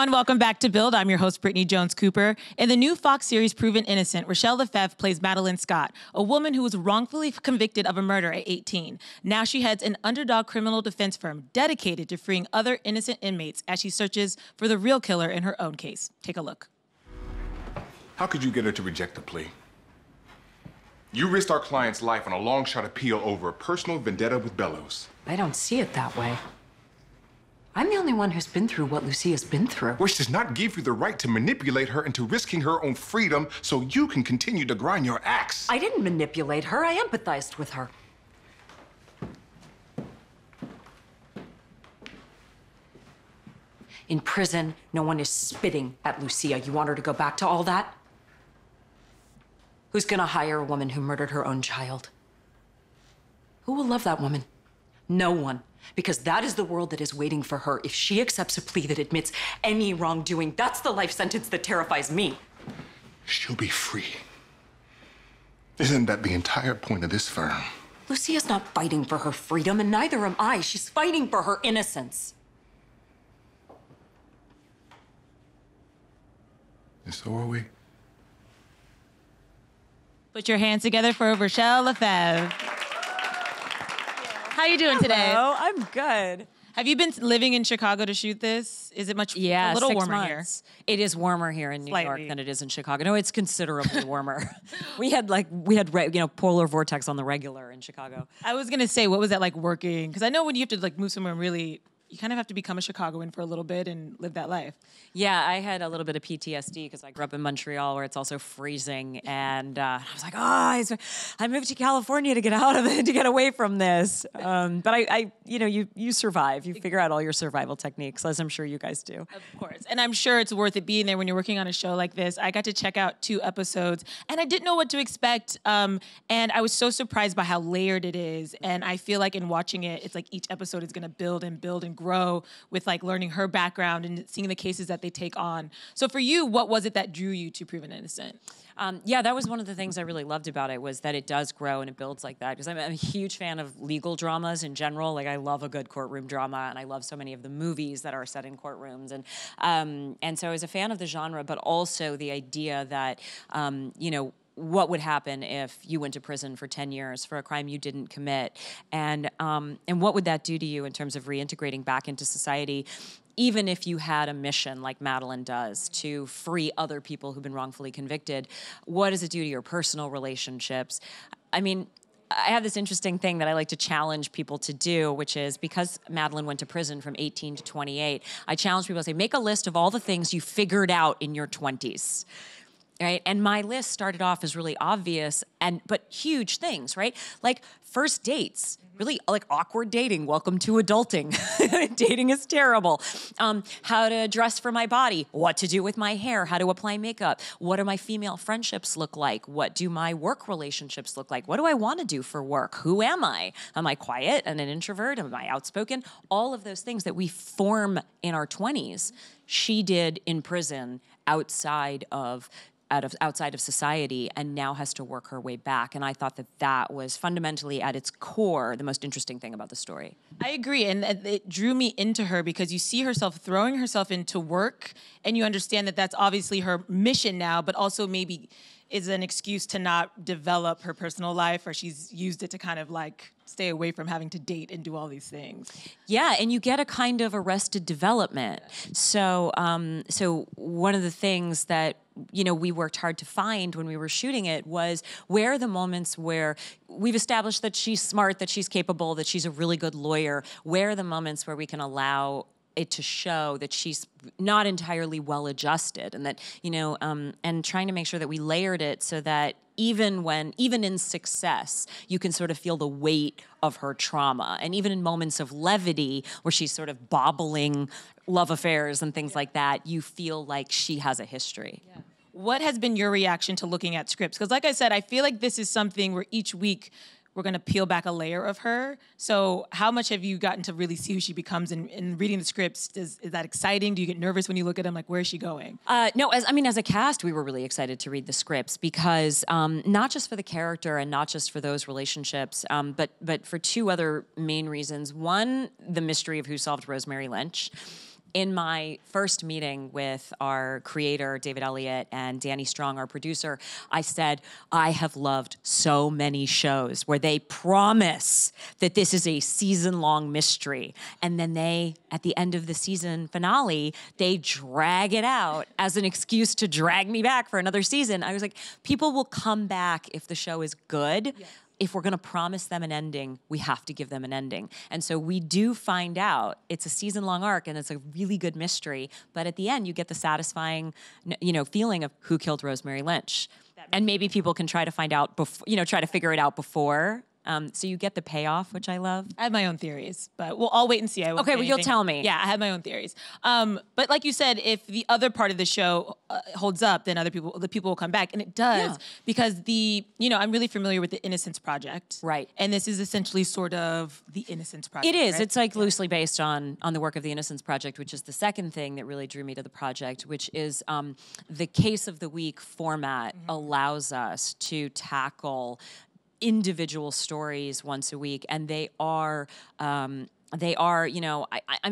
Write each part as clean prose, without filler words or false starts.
everyone. Welcome back to Build. I'm your host, Brittany Jones-Cooper. In the new Fox series Proven Innocent, Rachelle Lefevre plays Madeline Scott, a woman who was wrongfully convicted of a murder at 18. Now she heads an underdog criminal defense firm dedicated to freeing other innocent inmates as she searches for the real killer in her own case. Take a look. How could you get her to reject the plea? You risked our client's life on a long shot appeal over a personal vendetta with Bellows. I don't see it that way. I'm the only one who's been through what Lucia's been through. Which does not give you the right to manipulate her into risking her own freedom so you can continue to grind your axe. I didn't manipulate her. I empathized with her. In prison, no one is spitting at Lucia. You want her to go back to all that? Who's gonna hire a woman who murdered her own child? Who will love that woman? No one. Because that is the world that is waiting for her. If she accepts a plea that admits any wrongdoing, that's the life sentence that terrifies me. She'll be free. Isn't that the entire point of this firm? Lucia's not fighting for her freedom, and neither am I. She's fighting for her innocence. And so are we. Put your hands together for Rachelle Lefevre. How you doing today? Hello, I'm good. Have you been living in Chicago to shoot this? Is it much? Yeah, a little 6 warmer months. It is warmer here in New Slightly. York than it is in Chicago. No, it's considerably warmer. we had polar vortex on the regular in Chicago. I was gonna say, what was that like working? Because I know when you have to like move somewhere really, you kind of have to become a Chicagoan for a little bit and live that life. Yeah, I had a little bit of PTSD because I grew up in Montreal where it's also freezing. And I was like, I moved to California to get out of it, to get away from this. But you survive. You figure out all your survival techniques, as I'm sure you guys do. Of course. And I'm sure it's worth it being there when you're working on a show like this. I got to check out 2 episodes and I didn't know what to expect. And I was so surprised by how layered it is. And I feel like in watching it, it's like each episode is going to build and grow with like learning her background and seeing the cases that they take on. So for you, what was it that drew you to Proven Innocent? Yeah, that was one of the things I really loved about it, was that it does grow and it builds like that. Because I'm a huge fan of legal dramas in general. Like, I love a good courtroom drama, and I love so many of the movies that are set in courtrooms. And so I was a fan of the genre, but also the idea that, what would happen if you went to prison for 10 years for a crime you didn't commit? And what would that do to you in terms of reintegrating back into society, even if you had a mission like Madeline does to free other people who've been wrongfully convicted? What does it do to your personal relationships? I mean, I have this interesting thing that I like to challenge people to do, which is, because Madeline went to prison from 18 to 28, I challenge people to say, make a list of all the things you figured out in your 20s. Right? And my list started off as really obvious but huge things, right? Like first dates, really like awkward dating. Welcome to adulting. Dating is terrible. How to dress for my body, what to do with my hair, how to apply makeup. What do my female friendships look like? What do my work relationships look like? What do I want to do for work? Who am I? Am I quiet and an introvert? Am I outspoken? All of those things that we form in our 20s, she did in prison outside of society, and now has to work her way back. And I thought that was fundamentally at its core the most interesting thing about the story. I agree, and it drew me into her because you see herself throwing herself into work, and you understand that that's obviously her mission now, but also maybe is an excuse to not develop her personal life, or she's used it to kind of like stay away from having to date and do all these things. Yeah, and you get a kind of arrested development. So one of the things that we worked hard to find when we were shooting it was, where are the moments where we've established that she's smart, that she's capable, that she's a really good lawyer, where are the moments where we can allow it to show that she's not entirely well-adjusted, and that, and trying to make sure that we layered it so that even in success, you can sort of feel the weight of her trauma. And even in moments of levity where she's sort of bobbling love affairs and things like that, you feel like she has a history. Yeah. What has been your reaction to looking at scripts? Because like I said, I feel like this is something where each week we're going to peel back a layer of her. So how much have you gotten to really see who she becomes in reading the scripts? Is that exciting? Do you get nervous when you look at them? Like, where is she going? No, as a cast, we were really excited to read the scripts because not just for the character and not just for those relationships, but for 2 other main reasons. One, the mystery of who solved Rosemary Lynch. in my first meeting with our creator, David Elliott, and Danny Strong, our producer, I said, I have loved so many shows where they promise that this is a season-long mystery. And then they, at the end of the season finale, they drag it out as an excuse to drag me back for another season. I was like, people will come back if the show is good. Yes. If we're going to promise them an ending, we have to give them an ending. And so we do find out it's a season-long arc and it's a really good mystery, but at the end you get the satisfying, feeling of who killed Rosemary Lynch. And maybe people can try to find out try to figure it out before. So you get the payoff, which I love. I have my own theories, but I'll wait and see. I won't okay, well, you'll tell me. Yeah, I have my own theories. But like you said, if the other part of the show holds up, then the people will come back, and it does because I'm really familiar with the Innocence Project, right? And this is essentially sort of the Innocence Project. It is. Right? It's like loosely based on the work of the Innocence Project, which is the second thing that really drew me to the project, which is the case of the week format allows us to tackle individual stories once a week, and they are, I'm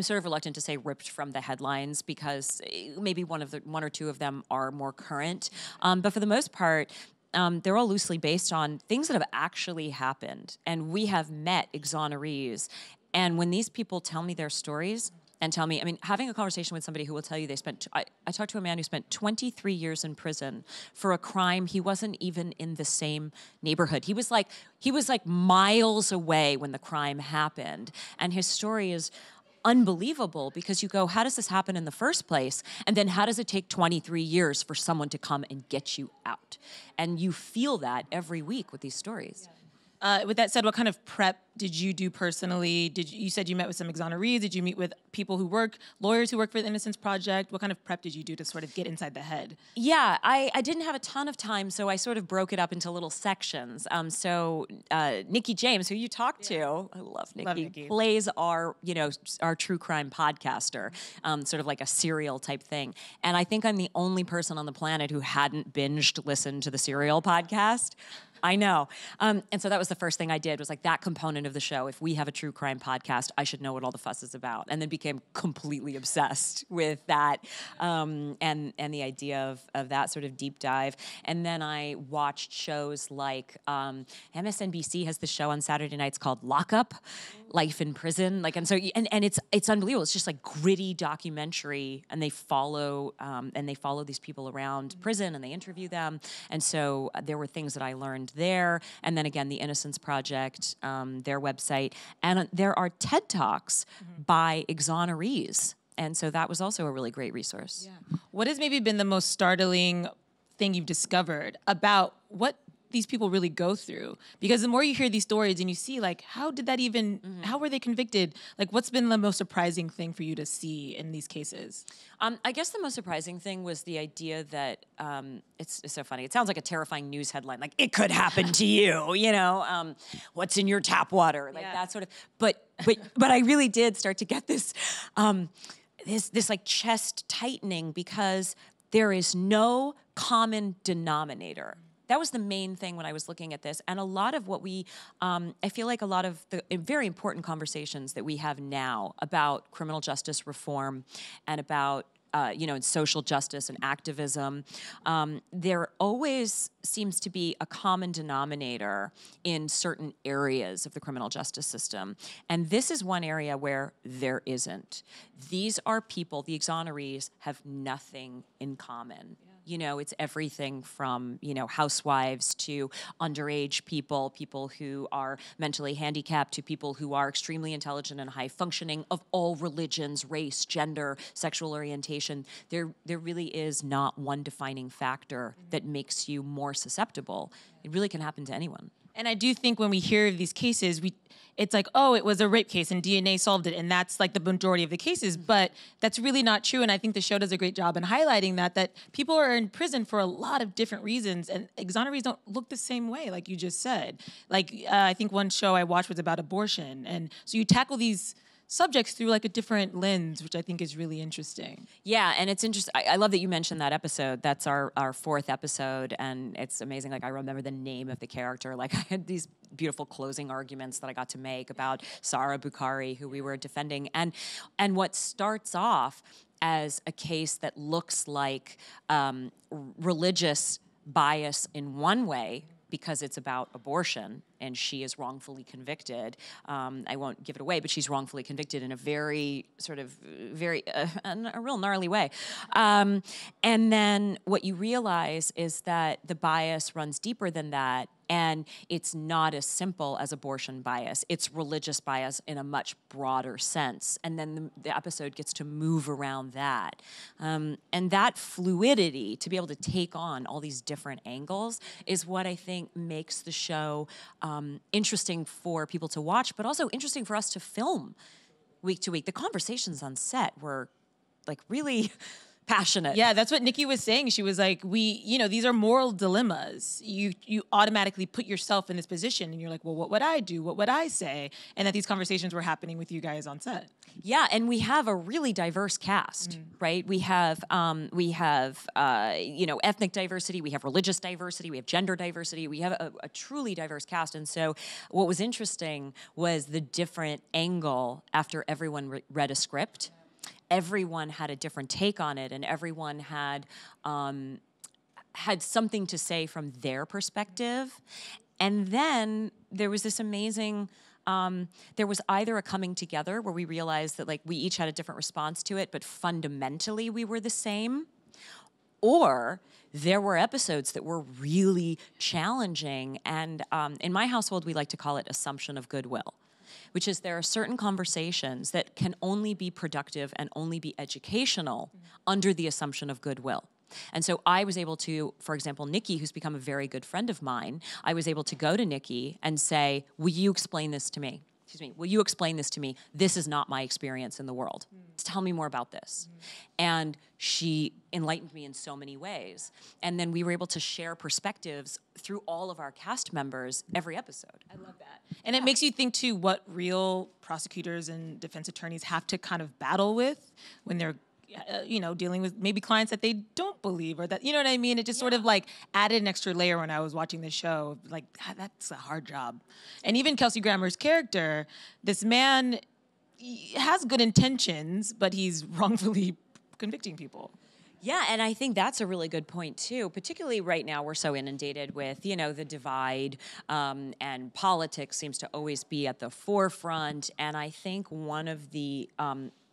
sort of reluctant to say ripped from the headlines because maybe one or two of them are more current. But for the most part, they're all loosely based on things that have actually happened. And we have met exonerees. And when these people tell me their stories, and tell me, having a conversation with somebody who will tell you I talked to a man who spent 23 years in prison for a crime he wasn't even in the same neighborhood. He was like miles away when the crime happened. And his story is unbelievable because you go, how does this happen in the first place? And then how does it take 23 years for someone to come and get you out? And you feel that every week with these stories. Yeah. With that said, what kind of prep did you do personally? You said you met with some exonerees. Did you meet with lawyers who work for the Innocence Project? What kind of prep did you do to sort of get inside the head? Yeah, I didn't have a ton of time, so I sort of broke it up into little sections. So Nikki James, who you talked to, I love Nikki, plays our true crime podcaster, sort of like a serial type thing. And I think I'm the only person on the planet who hadn't binged listened to the Serial podcast. I know. And so that was the first thing I did was like that component of the show. If we have a true crime podcast, I should know what all the fuss is about. And then became completely obsessed with that and the idea of that sort of deep dive. And then I watched shows like MSNBC has the show on Saturday nights called Lockup, Life in Prison. And it's unbelievable. It's just like gritty documentary, and they follow these people around prison and they interview them. And so there were things that I learned there, and then again the Innocence Project, their website, and there are TED Talks by exonerees, and so that was also a really great resource. Yeah. What has maybe been the most startling thing you've discovered about what these people really go through? Because the more you hear these stories and you see how did that even, how were they convicted? What's been the most surprising thing for you to see in these cases? I guess the most surprising thing was the idea that it's so funny. It sounds like a terrifying news headline, like it could happen to you, what's in your tap water, that sort of. But I really did start to get this this like chest tightening because there is no common denominator. That was the main thing when I was looking at this. And a lot of what I feel like a lot of the very important conversations that we have now about criminal justice reform and about, in social justice and activism, there always seems to be a common denominator in certain areas of the criminal justice system. And this is one area where there isn't. These are people, the exonerees, have nothing in common. Yeah. It's everything from, housewives to underage people who are mentally handicapped, to people who are extremely intelligent and high functioning, of all religions, race, gender, sexual orientation. There really is not one defining factor that makes you more susceptible. It really can happen to anyone. And I do think when we hear of these cases, it's like, oh, it was a rape case and DNA solved it, and that's like the majority of the cases, but that's really not true. And I think the show does a great job in highlighting that people are in prison for a lot of different reasons, and exonerees don't look the same way, like you just said. I think one show I watched was about abortion, and so you tackle these subjects through like a different lens, which I think is really interesting. Yeah, and it's interesting. I love that you mentioned that episode. That's our fourth episode, and it's amazing. Like, I remember the name of the character. Like, I had these beautiful closing arguments that I got to make about Sarah Bukhari, who we were defending, and what starts off as a case that looks like religious bias in one way, because it's about abortion and she is wrongfully convicted. I won't give it away, but she's wrongfully convicted in a very a real gnarly way. And then what you realize is that the bias runs deeper than that, and it's not as simple as abortion bias. It's religious bias in a much broader sense. And then the episode gets to move around that. And that fluidity, to be able to take on all these different angles, is what I think makes the show interesting for people to watch, but also interesting for us to film week to week. The conversations on set were like really passionate. Yeah, that's what Nikki was saying. She was like, these are moral dilemmas. You automatically put yourself in this position and you're like, well, what would I do? What would I say? And that these conversations were happening with you guys on set. Yeah, and we have a really diverse cast, right? We have ethnic diversity, we have religious diversity, we have gender diversity, we have a truly diverse cast. And so what was interesting was the different angle after everyone read a script. Everyone had a different take on it, and everyone had something to say from their perspective. And then there was this amazing, there was either a coming together where we realized that like we each had a different response to it, but fundamentally we were the same, or there were episodes that were really challenging. And in my household, we like to call it assumption of goodwill, which is there are certain conversations that can only be productive and only be educational under the assumption of goodwill. And so I was able to, for example, Nikki, who's become a very good friend of mine, I was able to go to Nikki and say, will you explain this to me? Will you explain this to me? This is not my experience in the world. Tell me more about this. And she enlightened me in so many ways. And then we were able to share perspectives through all of our cast members every episode. I love that. And it makes you think, too, what real prosecutors and defense attorneys have to kind of battle with when they're dealing with maybe clients that they don't believe, or that, you know what I mean? It just sort of like added an extra layer when I was watching the show. Like, that's a hard job. And even Kelsey Grammer's character, this man has good intentions, but he's wrongfully convicting people. Yeah, and I think that's a really good point, too. Particularly right now, we're so inundated with, the divide, and politics seems to always be at the forefront. And I think one of the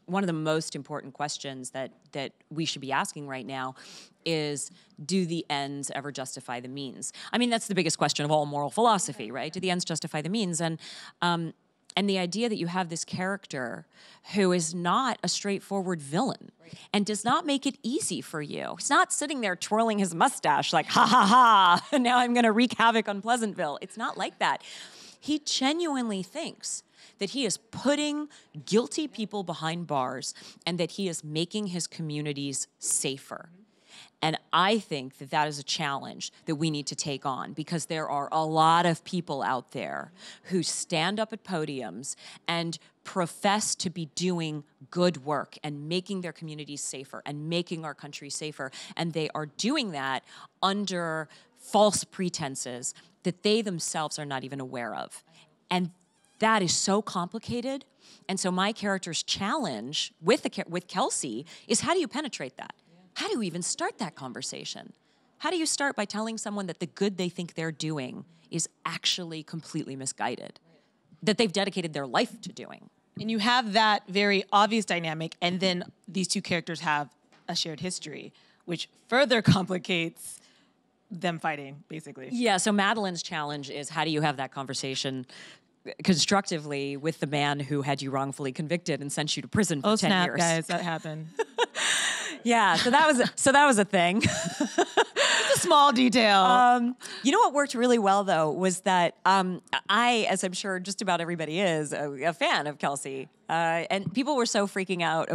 most important questions that we should be asking right now is, do the ends ever justify the means? I mean, that's the biggest question of all moral philosophy, right? Do the ends justify the means? And the idea that you have this character who is not a straightforward villain and does not make it easy for you. He's not sitting there twirling his mustache like, ha, ha, ha, now I'm going to wreak havoc on Pleasantville. It's not like that. He genuinely thinks that he is putting guilty people behind bars and that he is making his communities safer. And I think that that is a challenge that we need to take on, because there are a lot of people out there who stand up at podiums and profess to be doing good work and making their communities safer and making our country safer. And they are doing that under false pretenses that they themselves are not even aware of. And that is so complicated. And so my character's challenge with Kelsey is, how do you penetrate that? How do you even start that conversation? How do you start by telling someone that the good they think they're doing is actually completely misguided, that they've dedicated their life to doing? And you have that very obvious dynamic, and then these two characters have a shared history, which further complicates them fighting, basically. Yeah, so Madeline's challenge is, how do you have that conversation constructively with the man who had you wrongfully convicted and sent you to prison for 10 years? Oh, snap, guys, that happened. Yeah, so that was a thing. It's a small detail. You know what worked really well, though, was that I, as I'm sure just about everybody is, a fan of Kelsey. And people were freaking out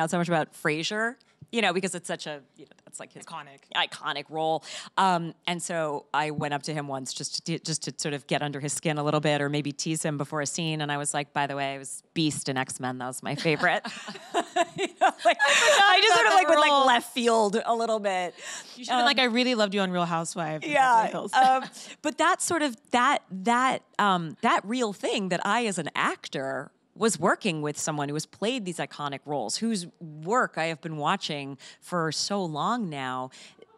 so much about Frasier because it's such a, that's like his iconic role. And so I went up to him once just to sort of get under his skin a little bit, or maybe tease him before a scene. And I was like, by the way, I was Beast in X-Men. That was my favorite. I just sort of went like left field a little bit. You should have been like, I really loved you on Real Housewives. Yeah. But that's sort of that real thing that I, as an actor, was working with someone who has played these iconic roles, whose work I have been watching for so long now.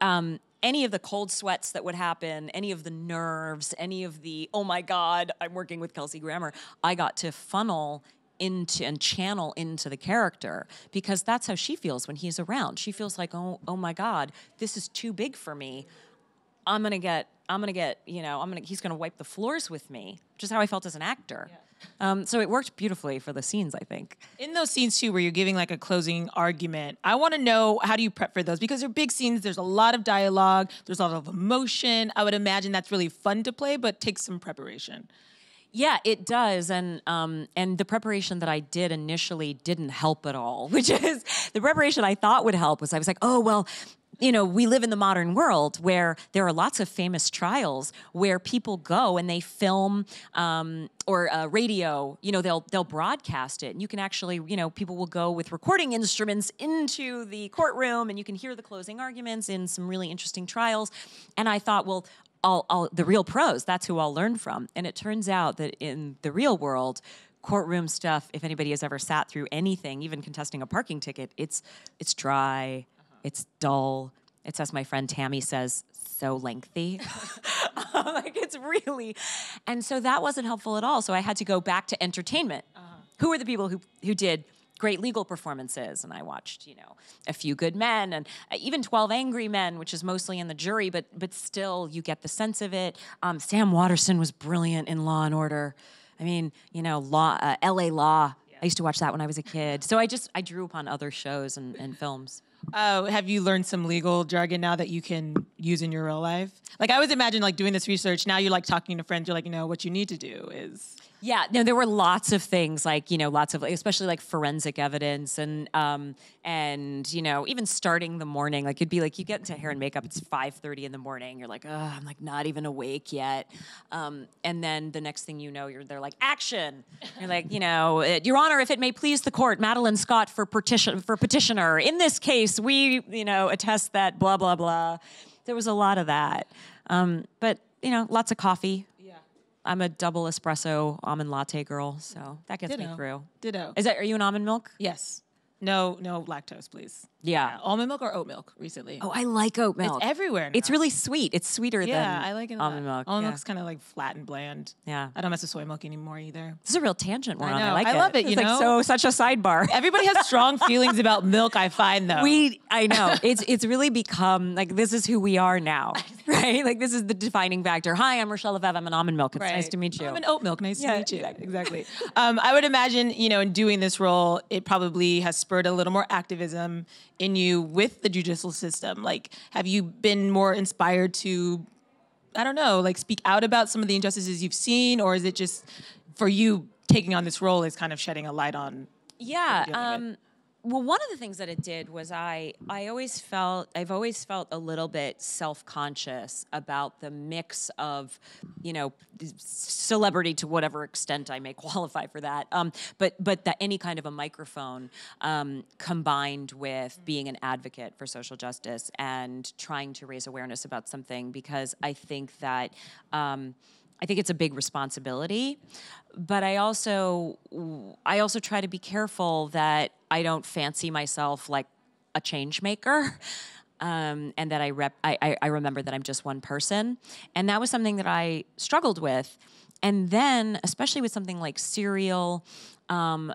Any of the cold sweats that would happen, any of the nerves, any of the, oh my God, I'm working with Kelsey Grammer, I got to funnel into and channel into the character, because that's how she feels when he's around. She feels like, oh my God, this is too big for me. he's gonna wipe the floors with me, which is how I felt as an actor. Yeah. So it worked beautifully for the scenes, I think. In those scenes too, where you're giving like a closing argument, I want to know, how do you prep for those? Because they're big scenes, there's a lot of dialogue, there's a lot of emotion. I would imagine that's really fun to play, but takes some preparation. Yeah, it does, and the preparation that I did initially didn't help at all, which is the preparation I thought would help was I was like, oh, well, we live in the modern world where there are lots of famous trials where people go and they film or radio, they'll broadcast it. And you can actually, people will go with recording instruments into the courtroom and you can hear the closing arguments in some really interesting trials. And I thought, well, the real pros, that's who I'll learn from. And it turns out that in the real world, courtroom stuff, if anybody has ever sat through anything, even contesting a parking ticket, it's dry. It's dull. It's, as my friend Tammy says, so lengthy. It's really, and so that wasn't helpful at all. So I had to go back to entertainment. Who are the people who did great legal performances? And I watched, A Few Good Men and even 12 Angry Men, which is mostly in the jury, but still you get the sense of it. Sam Waterston was brilliant in Law and Order. I mean, L.A. Law. Yeah. I used to watch that when I was a kid. So I drew upon other shows and films. Have you learned some legal jargon now that you can use in your real life? Like, I always imagine, like, doing this research, now you're, like, talking to friends, you're like, what you need to do is... Yeah, no, there were lots of things, like, lots of, especially, like, forensic evidence and even starting the morning. Like, it'd be like, you get into hair and makeup, it's 5:30 in the morning. You're like, I'm, like, not even awake yet. And then the next thing you know, they're like, action. You're like, Your Honor, if it may please the court, Madeline Scott for petitioner. In this case, we, attest that blah, blah, blah. There was a lot of that. But, lots of coffee. I'm a double espresso almond latte girl, so that gets me through. Ditto. Are you an almond milk? Yes. No lactose, please. Yeah. Almond milk or oat milk recently? Oh, I like oat milk. It's everywhere now. It's really sweet. It's sweeter than I like it almond milk. Almond milk's kind of like flat and bland. Yeah. I don't mess with soy milk anymore either. This is a real tangent we're on. I like it. I love it, it's like such a sidebar. Everybody has strong feelings about milk, I find, though. I know. It's really become, like, this is who we are now, right? Like, this is the defining factor. Hi, I'm Rachelle Lefevre. I'm an almond milk. It's nice to meet you. I'm an oat milk. Nice to meet you. Exactly. I would imagine, in doing this role, it probably has spurred a little more activism in you with the judicial system. Like, have you been more inspired to, I don't know, like, speak out about some of the injustices you've seen, or is it just for you taking on this role is kind of shedding a light on? Yeah. Well, one of the things that it did was I've always felt a little bit self-conscious about the mix of, celebrity to whatever extent I may qualify for that. But that any kind of a microphone combined with being an advocate for social justice and trying to raise awareness about something, because I think that I think it's a big responsibility, but I also try to be careful that I don't fancy myself like a change maker, and that I remember that I'm just one person, and that was something that I struggled with, and then especially with something like Serial.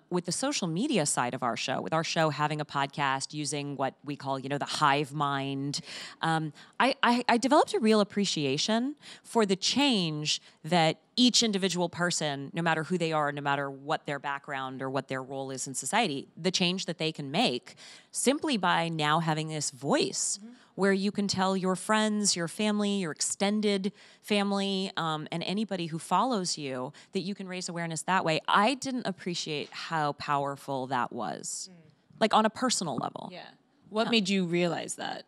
With the social media side of our show, with our show having a podcast, using what we call, the hive mind, I developed a real appreciation for the change that each individual person, no matter who they are, no matter what their background or what their role is in society, the change that they can make simply by now having this voice. Mm-hmm. Where you can tell your friends, your family, your extended family, and anybody who follows you that you can raise awareness that way. I didn't appreciate how powerful that was, like on a personal level. Yeah. What made you realize that?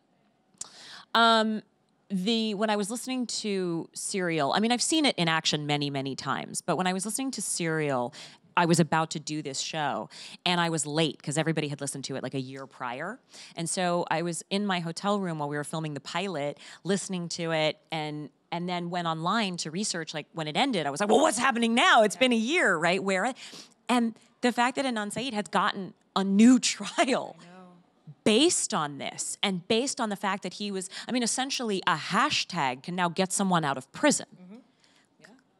When I was listening to Serial, I mean, I've seen it in action many, many times, but when I was listening to Serial, I was about to do this show and I was late because everybody had listened to it like a year prior. And so I was in my hotel room while we were filming the pilot, listening to it and then went online to research, like when it ended, I was like, well, what's happening now? It's been a year, right? And the fact that Adnan Syed had gotten a new trial based on this and based on the fact that he was, I mean, essentially a hashtag can now get someone out of prison.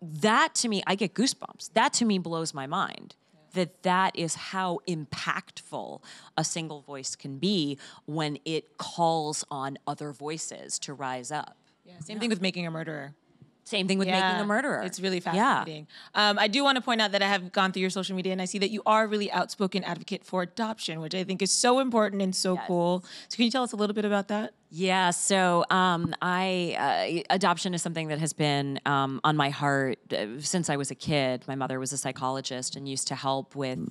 That to me, I get goosebumps. That to me blows my mind. That is how impactful a single voice can be when it calls on other voices to rise up. Yeah, same thing with Making a Murderer. Same thing with Making a Murderer. It's really fascinating. Yeah. I do want to point out that I have gone through your social media and I see that you are a really outspoken advocate for adoption, which I think is so important and so cool. So can you tell us a little bit about that? Yeah, so adoption is something that has been on my heart since I was a kid. My mother was a psychologist and used to help with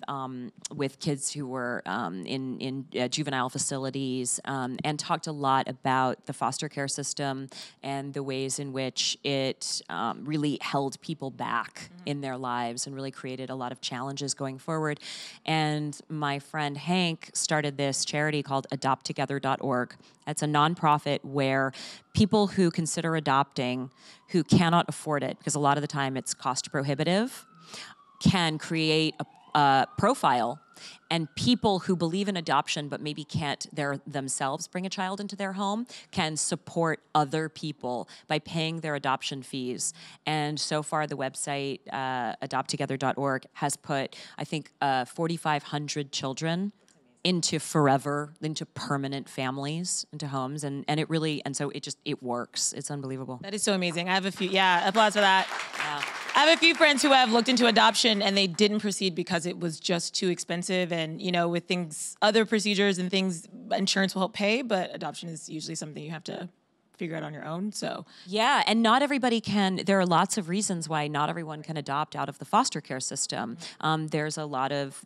kids who were in juvenile facilities and talked a lot about the foster care system and the ways in which it really held people back in their lives and really created a lot of challenges going forward. And my friend Hank started this charity called adopttogether.org. It's a nonprofit where people who consider adopting, who cannot afford it, because a lot of the time it's cost prohibitive, can create a profile, and people who believe in adoption but maybe can't themselves bring a child into their home can support other people by paying their adoption fees. And so far, the website, adopttogether.org, has put, I think, 4,500 children into permanent families, into homes, and it really, and so it works. It's unbelievable. That is so amazing. I have a few, applause for that. Yeah. I have a few friends who have looked into adoption and they didn't proceed because it was just too expensive, and with things, other procedures and things, insurance will help pay, but adoption is usually something you have to figure out on your own. So yeah, and not everybody can. There are lots of reasons why not everyone can adopt out of the foster care system. There's a lot of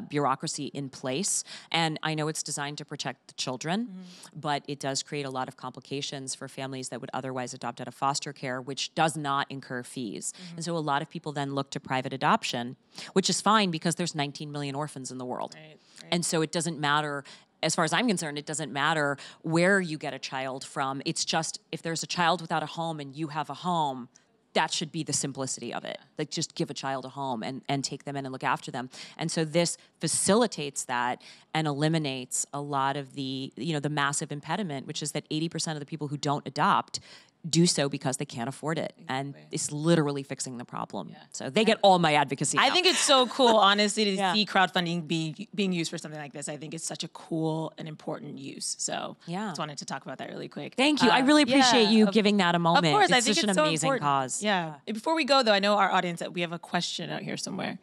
bureaucracy in place, and I know it's designed to protect the children, but it does create a lot of complications for families that would otherwise adopt out of foster care, which does not incur fees. And so a lot of people then look to private adoption, which is fine because there's 19 million orphans in the world, right. And so it doesn't matter. As far as I'm concerned, it doesn't matter where you get a child from. It's just if there's a child without a home and you have a home, that should be the simplicity of it. Like, just give a child a home and take them in and look after them. And so this facilitates that and eliminates a lot of the massive impediment, which is that 80% of the people who don't adopt do so because they can't afford it. And it's literally fixing the problem. Yeah. So they get all my advocacy now. I think it's so cool, honestly, to see crowdfunding being used for something like this. I think it's such a cool and important use. So I just wanted to talk about that really quick. Thank you. I really appreciate you giving that a moment. Of course, it's I think such it's an amazing important. Cause. Yeah. Before we go, though, I know our audience, that we have a question out here somewhere.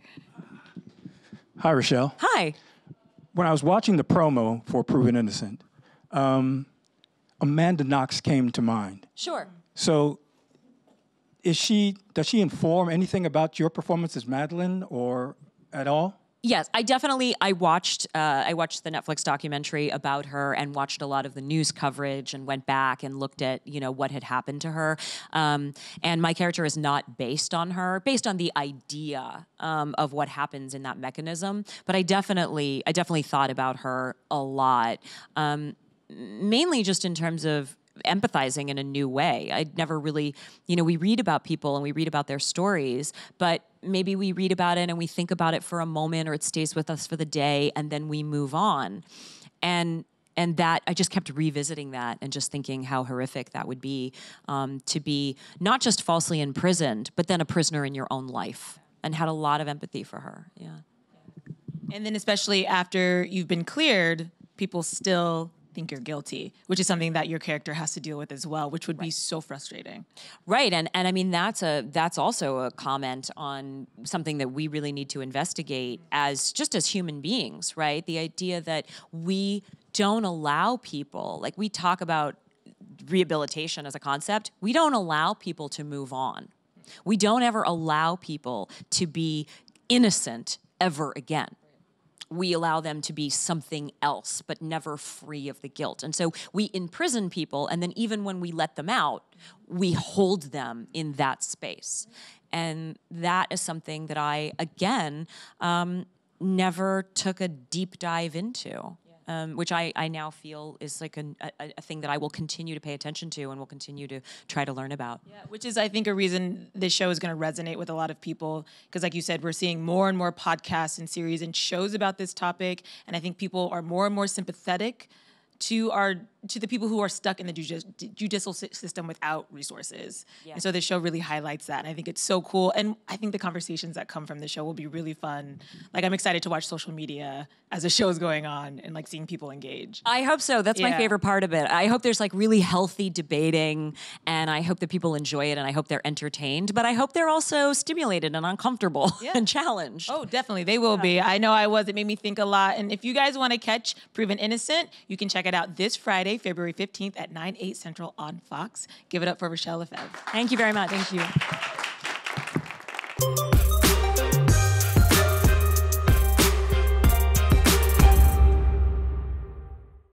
Hi, Rachelle. Hi. When I was watching the promo for Proven Innocent, Amanda Knox came to mind. Sure. So does she inform anything about your performance as Madeline or at all? Yes, I watched the Netflix documentary about her and watched a lot of the news coverage and went back and looked at, what had happened to her. And my character is not based on her, based on the idea of what happens in that mechanism. But I definitely thought about her a lot, mainly just in terms of empathizing in a new way. I'd never really, we read about people and we read about their stories, but maybe we read about it and we think about it for a moment, or it stays with us for the day and then we move on. And that, I just kept revisiting that and just thinking how horrific that would be, to be not just falsely imprisoned, but then a prisoner in your own life, and had a lot of empathy for her. Yeah. And then especially after you've been cleared, people still think you're guilty, which is something that your character has to deal with as well, which would be so frustrating. Right, and I mean that's also a comment on something that we really need to investigate as human beings, right? The idea that we don't allow people, like we talk about rehabilitation as a concept, we don't allow people to move on. We don't ever allow people to be innocent ever again. we allow them to be something else, but never free of the guilt. And so we imprison people, and then even when we let them out, we hold them in that space. And that is something that I, again, never took a deep dive into. Which I now feel is like a thing that I will continue to pay attention to and will continue to try to learn about. Yeah, which is, I think, a reason this show is going to resonate with a lot of people. Because like you said, we're seeing more and more podcasts and series and shows about this topic. And I think people are more and more sympathetic to the people who are stuck in the judicial system without resources. Yeah. And so the show really highlights that. And I think it's so cool. And I think the conversations that come from the show will be really fun. Like, I'm excited to watch social media as the show's going on and like seeing people engage. I hope so. That's my favorite part of it. I hope there's like really healthy debating, and I hope that people enjoy it, and I hope they're entertained, but I hope they're also stimulated and uncomfortable and challenged. Oh, definitely. They will be. I know I was. It made me think a lot. And if you guys want to catch Proven Innocent, you can check it out this Friday, February 15th at 9/8 Central on Fox. Give it up for Rachelle Lefevre. Thank you very much. Thank you.